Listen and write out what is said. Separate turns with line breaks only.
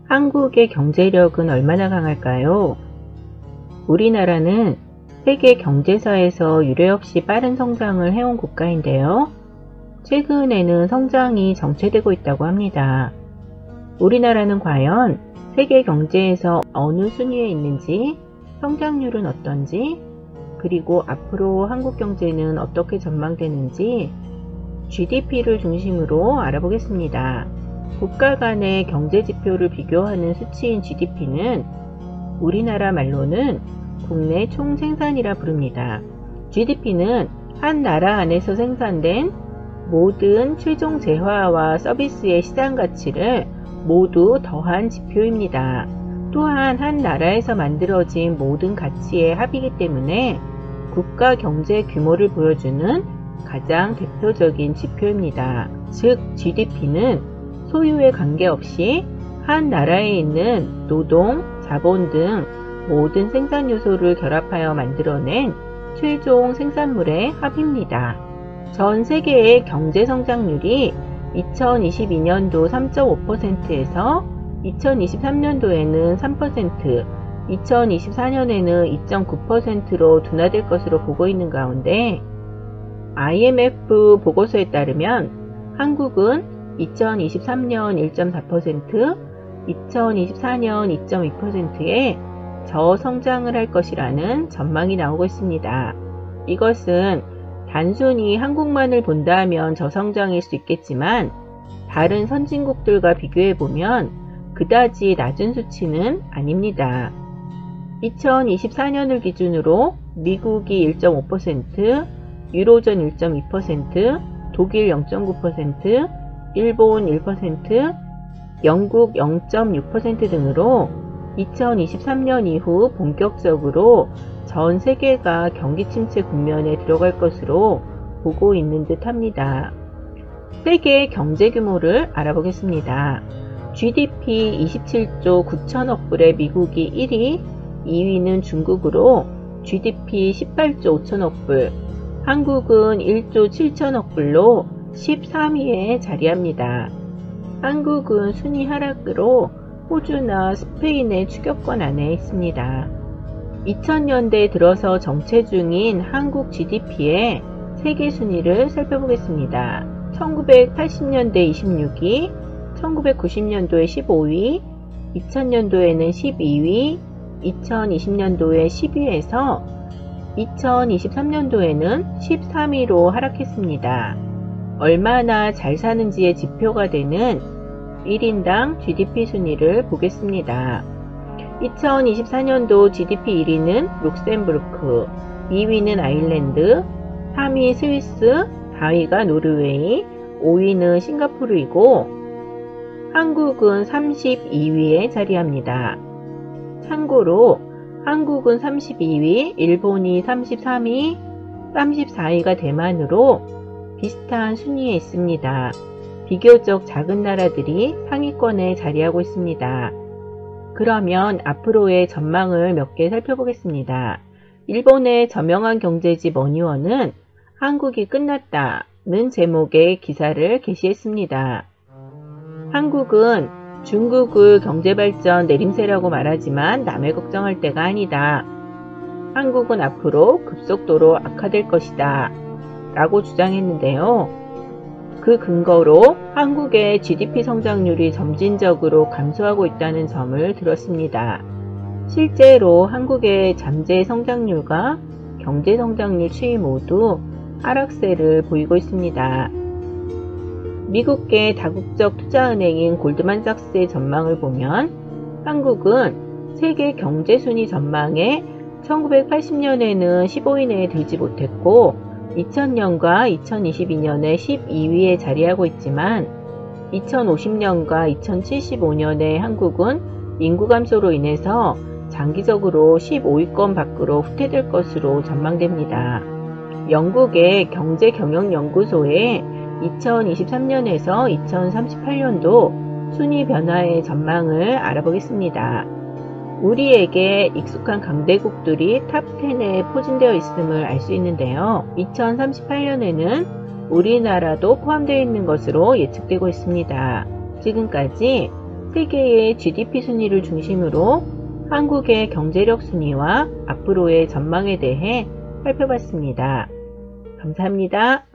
한국의 경제력은 얼마나 강할까요? 우리나라는 세계 경제사에서 유례없이 빠른 성장을 해온 국가인데요. 최근에는 성장이 정체되고 있다고 합니다. 우리나라는 과연 세계 경제에서 어느 순위에 있는지, 성장률은 어떤지, 그리고 앞으로 한국 경제는 어떻게 전망되는지 GDP를 중심으로 알아보겠습니다. 국가 간의 경제 지표를 비교하는 수치인 GDP는 우리나라 말로는 국내 총생산이라 부릅니다. GDP는 한 나라 안에서 생산된 모든 최종 재화와 서비스의 시장 가치를 모두 더한 지표입니다. 또한 한 나라에서 만들어진 모든 가치의 합이기 때문에 국가 경제 규모를 보여주는 가장 대표적인 지표입니다. 즉 GDP는 소유에 관계없이 한 나라에 있는 노동, 자본 등 모든 생산 요소를 결합하여 만들어낸 최종 생산물의 합입니다. 전 세계의 경제 성장률이 2022년도 3.5%에서 2023년도에는 3%, 2024년에는 2.9%로 둔화될 것으로 보고 있는 가운데 IMF 보고서에 따르면 한국은 2023년 1.4%, 2024년 2.2%의 저성장을 할 것이라는 전망이 나오고 있습니다. 이것은 단순히 한국만을 본다면 저성장일 수 있겠지만 다른 선진국들과 비교해보면 그다지 낮은 수치는 아닙니다. 2024년을 기준으로 미국이 1.5%, 유로존 1.2%, 독일 0.9%, 일본 1%, 영국 0.6% 등으로 2023년 이후 본격적으로 전 세계가 경기 침체 국면에 들어갈 것으로 보고 있는 듯 합니다. 세계 경제 규모를 알아보겠습니다. GDP 27조 9천억 불의 미국이 1위, 2위는 중국으로 GDP 18조 5천억 불, 한국은 1조 7천억 불로 13위에 자리합니다. 한국은 순위 하락으로 호주나 스페인의 추격권 안에 있습니다. 2000년대 들어서 정체 중인 한국 GDP의 세계 순위를 살펴보겠습니다. 1980년대 26위, 1990년도에 15위, 2000년도에는 12위, 2020년도에 10위에서 2023년도에는 13위로 하락했습니다. 얼마나 잘 사는지의 지표가 되는 1인당 GDP 순위를 보겠습니다. 2024년도 GDP 1위는 룩셈부르크, 2위는 아일랜드, 3위 스위스, 4위가 노르웨이, 5위는 싱가포르이고 한국은 32위에 자리합니다. 참고로 한국은 32위, 일본이 33위, 34위가 대만으로 비슷한 순위에 있습니다. 비교적 작은 나라들이 상위권에 자리하고 있습니다. 그러면 앞으로의 전망을 몇 개 살펴보겠습니다. 일본의 저명한 경제지 머니원은 한국이 끝났다는 제목의 기사를 게시했습니다. 한국은 중국을 경제발전 내림세라고 말하지만 남의 걱정할 때가 아니다. 한국은 앞으로 급속도로 악화될 것이다 라고 주장했는데요. 그 근거로 한국의 GDP 성장률이 점진적으로 감소하고 있다는 점을 들었습니다. 실제로 한국의 잠재 성장률과 경제 성장률 추이 모두 하락세를 보이고 있습니다. 미국계 다국적 투자은행인 골드만삭스의 전망을 보면 한국은 세계 경제순위 전망에 1980년에는 15위 내에 들지 못했고 2000년과 2022년에 12위에 자리하고 있지만 2050년과 2075년에 한국은 인구 감소로 인해서 장기적으로 15위권 밖으로 후퇴될 것으로 전망됩니다. 영국의 경제경영연구소의 2023년에서 2038년도 순위 변화의 전망을 알아보겠습니다. 우리에게 익숙한 강대국들이 탑10에 포진되어 있음을 알 수 있는데요. 2038년에는 우리나라도 포함되어 있는 것으로 예측되고 있습니다. 지금까지 세계의 GDP 순위를 중심으로 한국의 경제력 순위와 앞으로의 전망에 대해 살펴봤습니다. 감사합니다.